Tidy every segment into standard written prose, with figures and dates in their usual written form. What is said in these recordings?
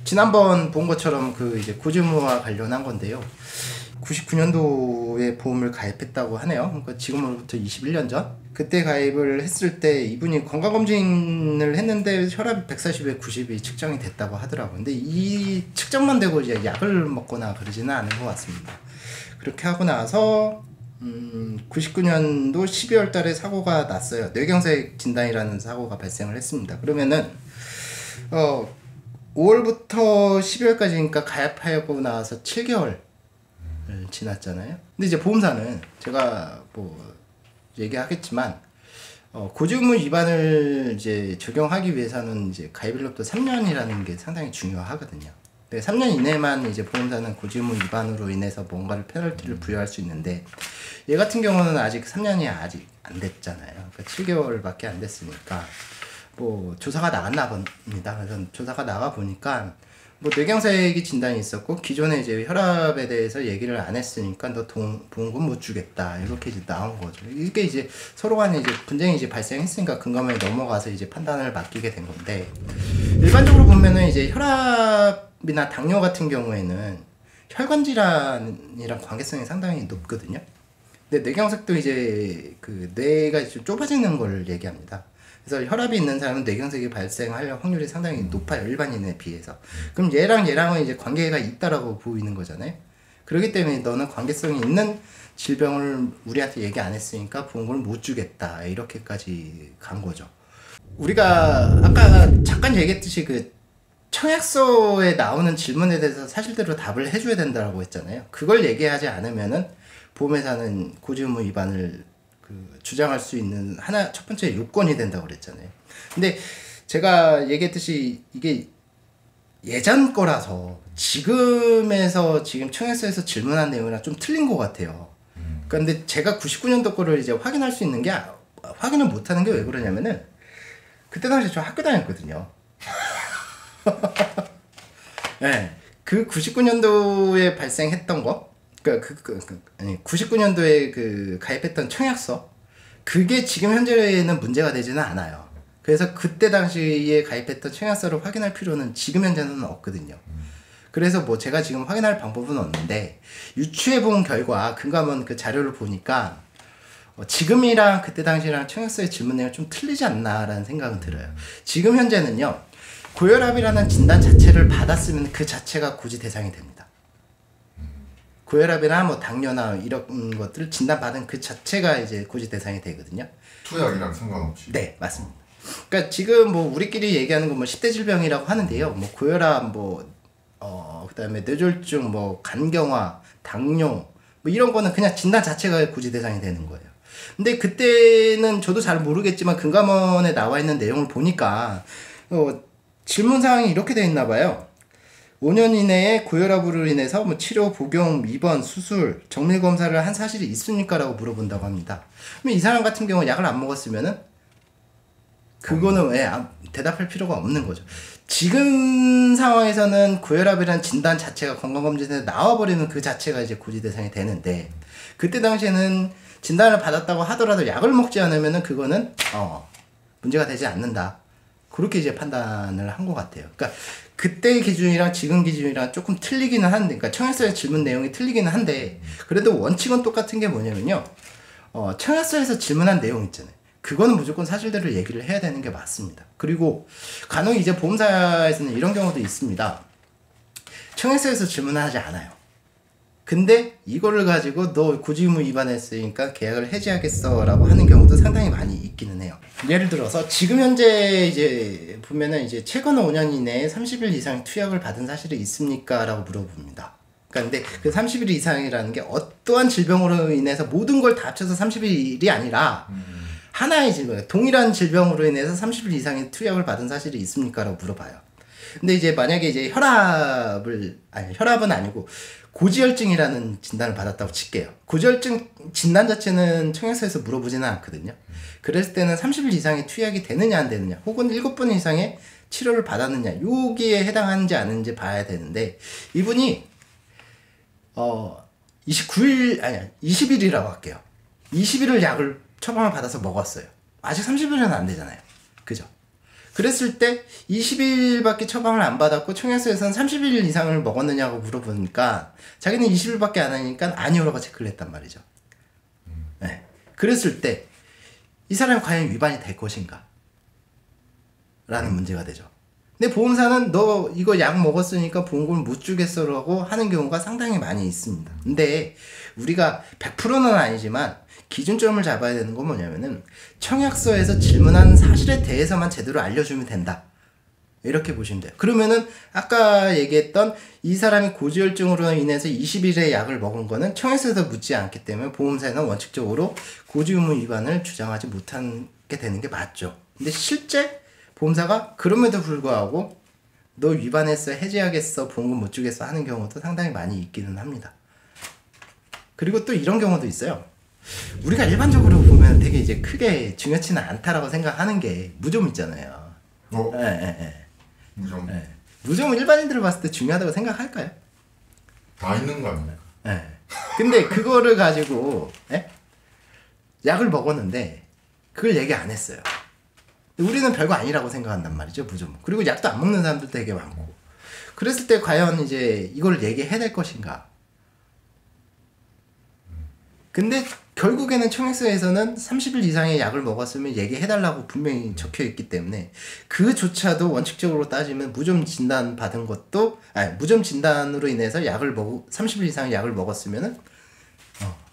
지난번 본 것처럼 그 이제 고지의무와 관련한 건데요. 99년도에 보험을 가입했다고 하네요. 그러니까 지금으로부터 21년 전? 그때 가입을 했을 때 이분이 건강검진을 했는데 혈압이 140에 90이 측정이 됐다고 하더라고요. 근데 이 측정만 되고 이제 약을 먹거나 그러지는 않은 것 같습니다. 그렇게 하고 나서 99년도 12월 달에 사고가 났어요. 뇌경색 진단이라는 사고가 발생을 했습니다. 그러면은 5월부터 12월까지니까 가입하고 나서 7개월 지났잖아요. 근데 이제 보험사는 제가 뭐 얘기하겠지만 고지의무 위반을 이제 적용하기 위해서는 이제 가입일로부터 3년이라는 게 상당히 중요하거든요. 3년 이내만 이제 보험사는 고지의무 위반으로 인해서 뭔가를 페널티를 부여할 수 있는데 얘 같은 경우는 아직 3년이 아직 안 됐잖아요. 그러니까 7개월밖에 안 됐으니까 뭐 조사가 나갔나 봅니다. 그래서 조사가 나가 보니까 뭐 뇌경색이 진단이 있었고 기존에 이제 혈압에 대해서 얘기를 안 했으니까 너 보험금 못 주겠다 이렇게 이제 나온 거죠. 이게 이제 서로 간에 이제 분쟁이 이제 발생했으니까 금감원에 넘어가서 이제 판단을 맡기게 된 건데 일반적으로 보면은 이제 혈압이나 당뇨 같은 경우에는 혈관 질환이랑 관계성이 상당히 높거든요. 근데 뇌경색도 이제 그 뇌가 좀 좁아지는 걸 얘기합니다. 그래서 혈압이 있는 사람은 뇌경색이 발생할 확률이 상당히 높아요. 일반인에 비해서. 그럼 얘랑은 이제 관계가 있다라고 보이는 거잖아요. 그렇기 때문에 너는 관계성이 있는 질병을 우리한테 얘기 안 했으니까 보험금을 못 주겠다. 이렇게까지 간 거죠. 우리가 아까 잠깐 얘기했듯이 그 청약서에 나오는 질문에 대해서 사실대로 답을 해줘야 된다고 했잖아요. 그걸 얘기하지 않으면은 보험회사는 고지의무 위반을 주장할 수 있는 첫 번째 요건이 된다고 그랬잖아요. 근데 제가 얘기했듯이 이게 예전 거라서 지금 청약서에서 질문한 내용이랑 좀 틀린 것 같아요. 근데 제가 99년도 거를 이제 확인할 수 있는 게 확인을 못 하는 게 왜 그러냐면은 그때 당시에 저 학교 다녔거든요. 네, 그 99년도에 발생했던 거, 99년도에 그 가입했던 청약서, 그게 지금 현재는 문제가 되지는 않아요. 그래서 그때 당시에 가입했던 청약서를 확인할 필요는 지금 현재는 없거든요. 그래서 뭐 제가 지금 확인할 방법은 없는데 유추해본 결과 금감원 그 자료를 보니까 지금이랑 그때 당시랑 청약서의 질문 내용이 좀 틀리지 않나라는 생각은 들어요. 지금 현재는요, 고혈압이라는 진단 자체를 받았으면 그 자체가 고지 대상이 됩니다. 고혈압이나 뭐 당뇨나 이런 것들을 진단받은 그 자체가 이제 고지 대상이 되거든요. 투약이랑 상관없이. 네, 맞습니다. 그러니까 지금 뭐 우리끼리 얘기하는 건 뭐 10대 질병이라고 하는데요. 뭐 고혈압, 그다음에 뇌졸중, 뭐 간경화, 당뇨, 뭐 이런 거는 그냥 진단 자체가 고지 대상이 되는 거예요. 근데 그때는 저도 잘 모르겠지만 금감원에 나와 있는 내용을 보니까 질문 사항이 이렇게 돼 있나 봐요. 5년 이내에 고혈압으로 인해서 뭐 치료, 복용, 입원, 수술, 정밀 검사를 한 사실이 있습니까? 라고 물어본다고 합니다. 그럼 이 사람 같은 경우 약을 안 먹었으면은 그거는 대답할 필요가 없는 거죠. 지금 상황에서는 고혈압이라는 진단 자체가 건강검진에서 나와버리면 그 자체가 이제 고지 대상이 되는데 그때 당시에는 진단을 받았다고 하더라도 약을 먹지 않으면은 그거는 문제가 되지 않는다. 그렇게 이제 판단을 한 것 같아요. 그러니까 그때의 기준이랑 지금 기준이랑 조금 틀리기는 한데, 그러니까 청약서의 질문 내용이 틀리기는 한데, 그래도 원칙은 똑같은 게 뭐냐면요. 청약서에서 질문한 내용 있잖아요. 그거는 무조건 사실대로 얘기를 해야 되는 게 맞습니다. 그리고 간혹 이제 보험사에서는 이런 경우도 있습니다. 청약서에서 질문하지 않아요. 근데 이거를 가지고 너 고지의무 위반했으니까 계약을 해지하겠어 라고 하는 경우도 상당히 많이 있기는 해요. 예를 들어서 지금 현재 이제 보면은 이제 최근 5년 이내에 30일 이상 투약을 받은 사실이 있습니까? 라고 물어봅니다. 그러니까 근데 그 30일 이상이라는 게 어떠한 질병으로 인해서 모든 걸 다 합쳐서 30일이 아니라 하나의 질병, 동일한 질병으로 인해서 30일 이상의 투약을 받은 사실이 있습니까? 라고 물어봐요. 근데 이제 만약에 이제 혈압은 아니고 고지혈증이라는 진단을 받았다고 칠게요. 고지혈증 진단 자체는 청약서에서 물어보지는 않거든요. 그랬을 때는 30일 이상의 투약이 되느냐 안 되느냐, 혹은 7번 이상의 치료를 받았느냐, 여기에 해당하는지 아닌지 봐야 되는데 이분이 20일이라고 할게요. 20일을 약을 처방을 받아서 먹었어요. 아직 30일은 안 되잖아요. 그죠? 그랬을 때 20일밖에 처방을 안 받았고 청약서에서는 30일 이상을 먹었느냐고 물어보니까 자기는 20일밖에 안 하니까 아니오라고 체크를 했단 말이죠. 네. 그랬을 때 이 사람이 과연 위반이 될 것인가? 라는 문제가 되죠. 근데 보험사는 너 이거 약 먹었으니까 보험금을 못 주겠어라고 하는 경우가 상당히 많이 있습니다. 근데 우리가 100%는 아니지만 기준점을 잡아야 되는 건 뭐냐면은 청약서에서 질문한 사실에 대해서만 제대로 알려주면 된다. 이렇게 보시면 돼요. 그러면은 아까 얘기했던 이 사람이 고지혈증으로 인해서 20일의 약을 먹은 거는 청약서에서 묻지 않기 때문에 보험사는 원칙적으로 고지 의무 위반을 주장하지 못하게 되는 게 맞죠. 근데 실제 보험사가 그럼에도 불구하고 너 위반했어, 해지하겠어, 보험금 못 주겠어 하는 경우도 상당히 많이 있기는 합니다. 그리고 또 이런 경우도 있어요. 우리가 일반적으로 보면 되게 이제 크게 중요치는 않다라고 생각하는 게 무좀 있잖아요. 무좀. 무좀은 일반인들을 봤을 때 중요하다고 생각할까요? 다 있는 거 아닙니까? 근데 그거를 가지고 약을 먹었는데 그걸 얘기 안 했어요. 우리는 별거 아니라고 생각한단 말이죠, 무좀. 그리고 약도 안 먹는 사람들도 되게 많고. 그랬을 때 과연 이제 이걸 얘기해야 될 것인가? 근데 결국에는 청약서에서는 30일 이상의 약을 먹었으면 얘기해달라고 분명히 적혀있기 때문에 그조차도 원칙적으로 따지면 무좀 진단 받은 것도 무좀 진단으로 인해서 30일 이상의 약을 먹었으면은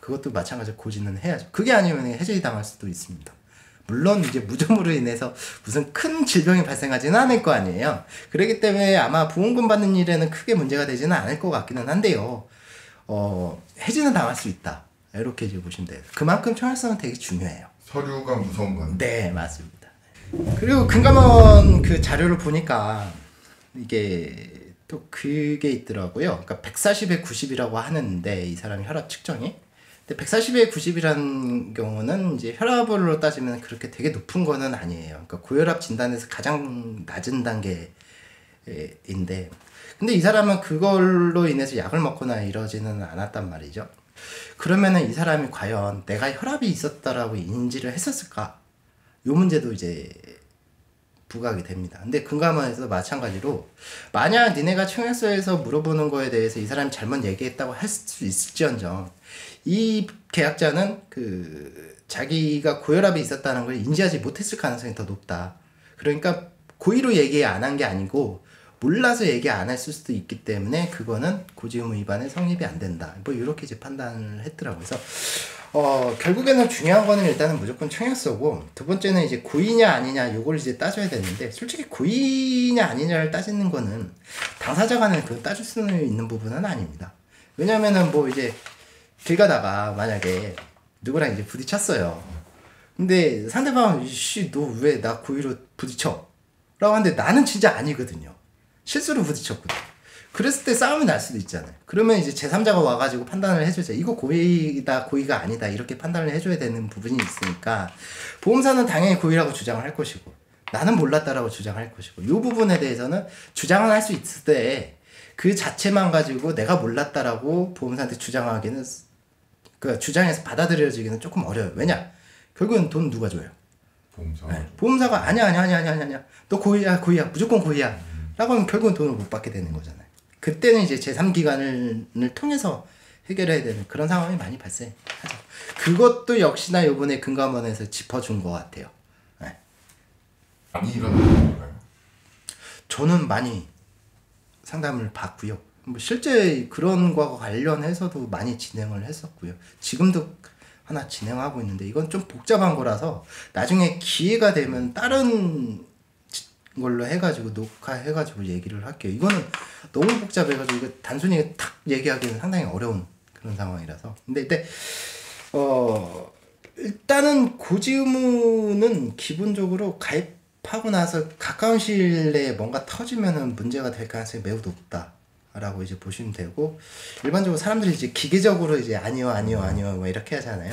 그것도 마찬가지로 고지는 해야죠. 그게 아니면 해지 당할 수도 있습니다. 물론 이제 무좀으로 인해서 무슨 큰 질병이 발생하지는 않을 거 아니에요. 그렇기 때문에 아마 보험금 받는 일에는 크게 문제가 되지는 않을 것 같기는 한데요. 해지는 당할 수 있다. 이렇게 이제 보시면 돼요. 그만큼 청약서는 되게 중요해요. 서류가 무서운 건. 네, 맞습니다. 그리고 금감원 그 자료를 보니까 이게 또 그게 있더라고요. 그러니까 140에 90이라고 하는데 이 사람 혈압 측정이. 근데 140에 90이라는 경우는 이제 혈압으로 따지면 그렇게 되게 높은 거는 아니에요. 그러니까 고혈압 진단에서 가장 낮은 단계인데, 근데 이 사람은 그걸로 인해서 약을 먹거나 이러지는 않았단 말이죠. 그러면은 이 사람이 과연 내가 혈압이 있었다라고 인지를 했었을까? 요 문제도 이제 부각이 됩니다. 근데 금감원에서 마찬가지로 만약 니네가 청약서에서 물어보는 거에 대해서 이 사람이 잘못 얘기했다고 할 수 있을지언정 이 계약자는 자기가 고혈압이 있었다는 걸 인지하지 못했을 가능성이 더 높다. 그러니까 고의로 얘기 안 한 게 아니고 몰라서 얘기 안 했을 수도 있기 때문에 그거는 고지 의무 위반에 성립이 안 된다. 뭐 이렇게 이제 판단을 했더라고요. 그래서 결국에는 중요한 거는 일단은 무조건 청약서고, 두 번째는 이제 고의냐 아니냐 요걸 이제 따져야 되는데, 솔직히 고의냐 아니냐를 따지는 거는 당사자 간에 그걸 따질 수 있는 부분은 아닙니다. 왜냐면은 뭐 이제 길 가다가 만약에 누구랑 이제 부딪혔어요. 근데 상대방은 너 왜 나 고의로 부딪혀? 라고 하는데 나는 진짜 아니거든요. 실수로 부딪혔거든. 그랬을 때 싸움이 날 수도 있잖아요. 그러면 이제 제3자가 와가지고 판단을 해주죠. 이거 고의다, 고의가 아니다, 이렇게 판단을 해줘야 되는 부분이 있으니까 보험사는 당연히 고의라고 주장을 할 것이고 나는 몰랐다라고 주장할 것이고, 이 부분에 대해서는 주장은 할 수 있을 때 그 자체만 가지고 내가 몰랐다라고 보험사한테 주장하기는, 그 주장해서 받아들여지기는 조금 어려워요. 왜냐? 결국은 돈 누가 줘요? 보험사. 보험사가 아니야. 너 고의야, 무조건 고의야. 라고 하면 결국은 돈을 못 받게 되는 거잖아요. 그때는 이제 제3기관을 통해서 해결해야 되는 그런 상황이 많이 발생하죠. 그것도 역시나 이번에 금감원에서 짚어준 것 같아요. 많이 일어나는 건가요? 저는 많이 상담을 받고요. 뭐 실제 그런 거와 관련해서도 많이 진행을 했었고요. 지금도 하나 진행하고 있는데 이건 좀 복잡한 거라서 나중에 기회가 되면 다른 걸로 해가지고 녹화해가지고 얘기를 할게요. 이거는 너무 복잡해가지고 이거 단순히 탁 얘기하기는 상당히 어려운 그런 상황이라서. 근데 일단은 고지 의무는 기본적으로 가입하고 나서 가까운 시일 내에 뭔가 터지면은 문제가 될 가능성이 매우 높다라고 이제 보시면 되고, 일반적으로 사람들이 이제 기계적으로 이제 아니요 뭐 이렇게 하잖아요.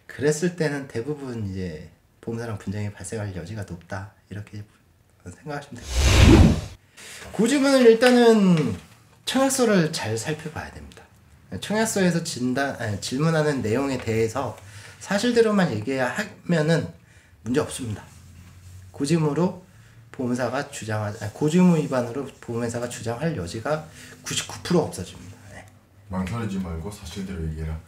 그랬을 때는 대부분 이제 보험사랑 분쟁이 발생할 여지가 높다, 이렇게 생각하시면 됩니다. 고지 의무는 일단은 청약서를 잘 살펴봐야 됩니다. 청약서에서 질문하는 내용에 대해서 사실대로만 얘기하면은 문제 없습니다. 고지 의무로 보험사가 고지의무 위반으로 보험회사가 주장할 여지가 99% 없어집니다. 네. 망설이지 말고 사실대로 얘기해라.